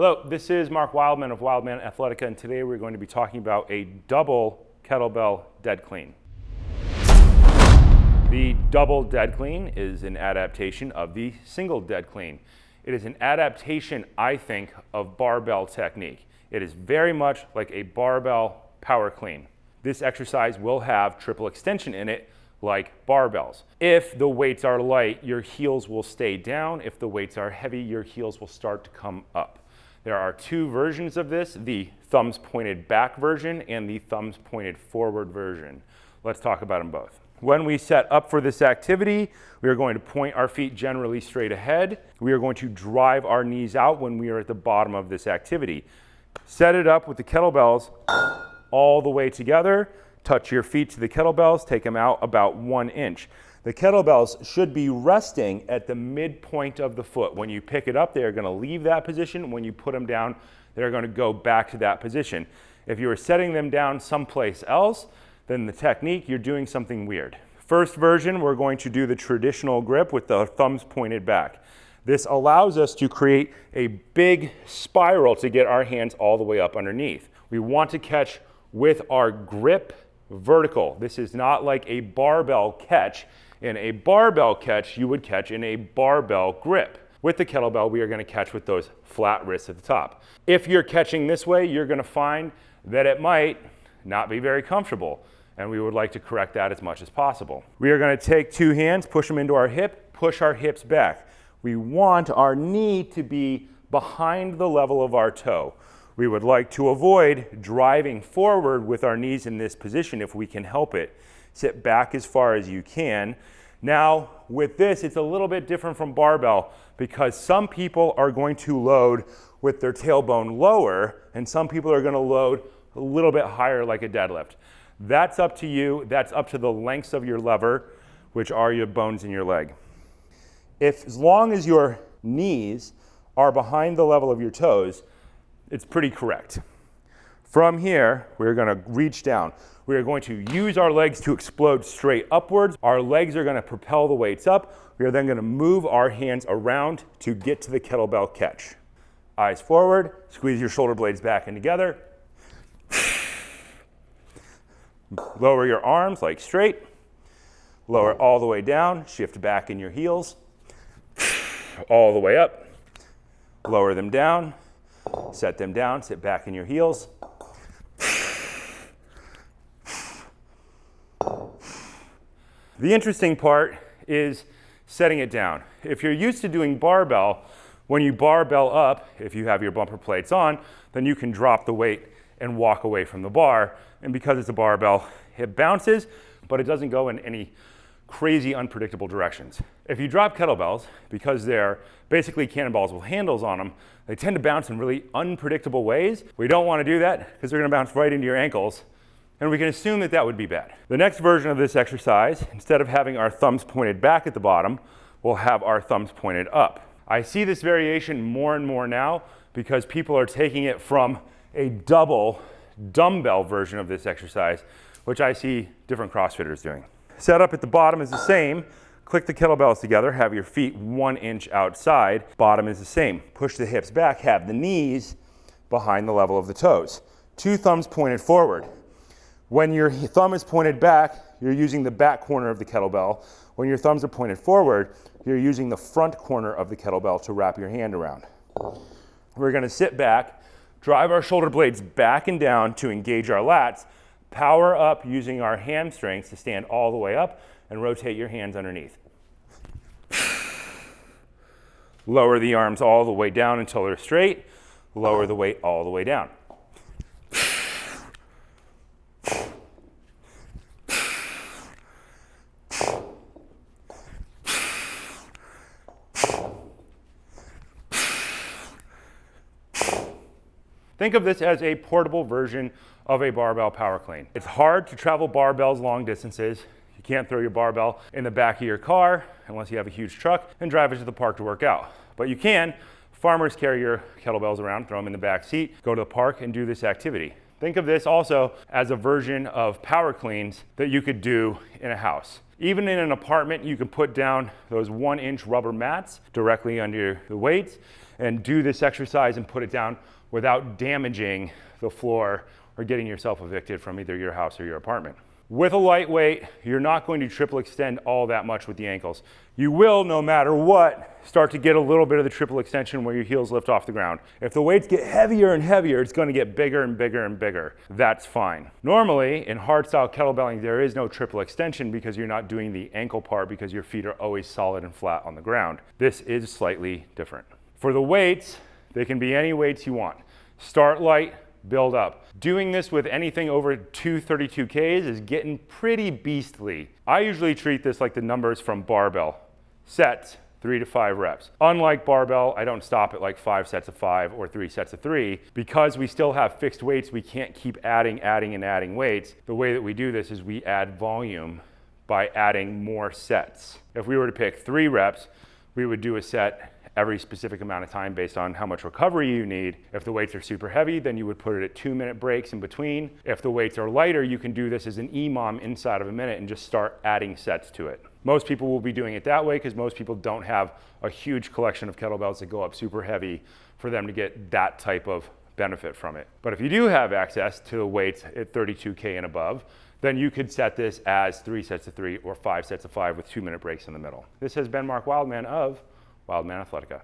Hello, this is Mark Wildman of Wildman Athletica, and today we're going to be talking about a double kettlebell dead clean. The double dead clean is an adaptation of the single dead clean. It is an adaptation, I think, of barbell technique. It is very much like a barbell power clean. This exercise will have triple extension in it, like barbells. If the weights are light, your heels will stay down. If the weights are heavy, your heels will start to come up. There are two versions of this, the thumbs pointed back version and the thumbs pointed forward version. Let's talk about them both. When we set up for this activity, we are going to point our feet generally straight ahead. We are going to drive our knees out when we are at the bottom of this activity. Set it up with the kettlebells all the way together. Touch your feet to the kettlebells, take them out about 1 inch. The kettlebells should be resting at the midpoint of the foot. When you pick it up, they are going to leave that position. When you put them down, they're going to go back to that position. If you are setting them down someplace else, then the technique, you're doing something weird. First version, we're going to do the traditional grip with the thumbs pointed back. This allows us to create a big spiral to get our hands all the way up underneath. We want to catch with our grip vertical. This is not like a barbell catch. In a barbell catch, you would catch in a barbell grip. With the kettlebell, we are going to catch with those flat wrists at the top. If you're catching this way, you're going to find that it might not be very comfortable, and we would like to correct that as much as possible. We are going to take two hands, push them into our hip, push our hips back. We want our knee to be behind the level of our toe. We would like to avoid driving forward with our knees in this position if we can help it. Sit back as far as you can. Now, with this, it's a little bit different from barbell because some people are going to load with their tailbone lower, and some people are going to load a little bit higher like a deadlift. That's up to you. That's up to the lengths of your lever, which are your bones in your leg. As long as your knees are behind the level of your toes, it's pretty correct. From here, we're going to reach down. We are going to use our legs to explode straight upwards. Our legs are going to propel the weights up. We are then going to move our hands around to get to the kettlebell catch. Eyes forward, squeeze your shoulder blades back and together. Lower your arms like straight. Lower all the way down, shift back in your heels. All the way up. Lower them down, set them down, sit back in your heels. The interesting part is setting it down. If you're used to doing barbell, when you barbell up, if you have your bumper plates on, then you can drop the weight and walk away from the bar. And because it's a barbell, it bounces, but it doesn't go in any crazy unpredictable directions. If you drop kettlebells, because they're basically cannonballs with handles on them, they tend to bounce in really unpredictable ways. We don't want to do that because they're going to bounce right into your ankles, and we can assume that that would be bad. The next version of this exercise, instead of having our thumbs pointed back at the bottom, we'll have our thumbs pointed up. I see this variation more and more now because people are taking it from a double dumbbell version of this exercise, which I see different CrossFitters doing. Setup at the bottom is the same. Click the kettlebells together, have your feet 1 inch outside. Bottom is the same. Push the hips back, have the knees behind the level of the toes. Two thumbs pointed forward. When your thumb is pointed back, you're using the back corner of the kettlebell. When your thumbs are pointed forward, you're using the front corner of the kettlebell to wrap your hand around. We're going to sit back, drive our shoulder blades back and down to engage our lats, power up using our hamstrings to stand all the way up, and rotate your hands underneath. Lower the arms all the way down until they're straight. Lower the weight all the way down. Think of this as a portable version of a barbell power clean. It's hard to travel barbells long distances. You can't throw your barbell in the back of your car unless you have a huge truck and drive it to the park to work out. But you can. Farmers carry your kettlebells around, throw them in the back seat, go to the park and do this activity. Think of this also as a version of power cleans that you could do in a house. Even in an apartment, you can put down those 1-inch rubber mats directly under the weights, and do this exercise and put it down without damaging the floor or getting yourself evicted from either your house or your apartment. With a lightweight, you're not going to triple extend all that much with the ankles. You will, no matter what, start to get a little bit of the triple extension where your heels lift off the ground. If the weights get heavier and heavier, it's going to get bigger and bigger and bigger. That's fine. Normally, in hardstyle kettlebelling, there is no triple extension because you're not doing the ankle part because your feet are always solid and flat on the ground. This is slightly different. For the weights, they can be any weights you want. Start light, build up. Doing this with anything over 232Ks is getting pretty beastly. I usually treat this like the numbers from barbell. Sets, 3 to 5 reps. Unlike barbell, I don't stop at like 5 sets of 5 or 3 sets of 3. Because we still have fixed weights, we can't keep adding weights. The way that we do this is we add volume by adding more sets. If we were to pick 3 reps, we would do a set every specific amount of time based on how much recovery you need. If the weights are super heavy, then you would put it at 2-minute breaks in between. If the weights are lighter, you can do this as an EMOM inside of a minute and just start adding sets to it. Most people will be doing it that way because most people don't have a huge collection of kettlebells that go up super heavy for them to get that type of benefit from it. But if you do have access to the weights at 32K and above, then you could set this as 3 sets of 3 or 5 sets of 5 with 2-minute breaks in the middle. This has been Mark Wildman of Wildman Athletica.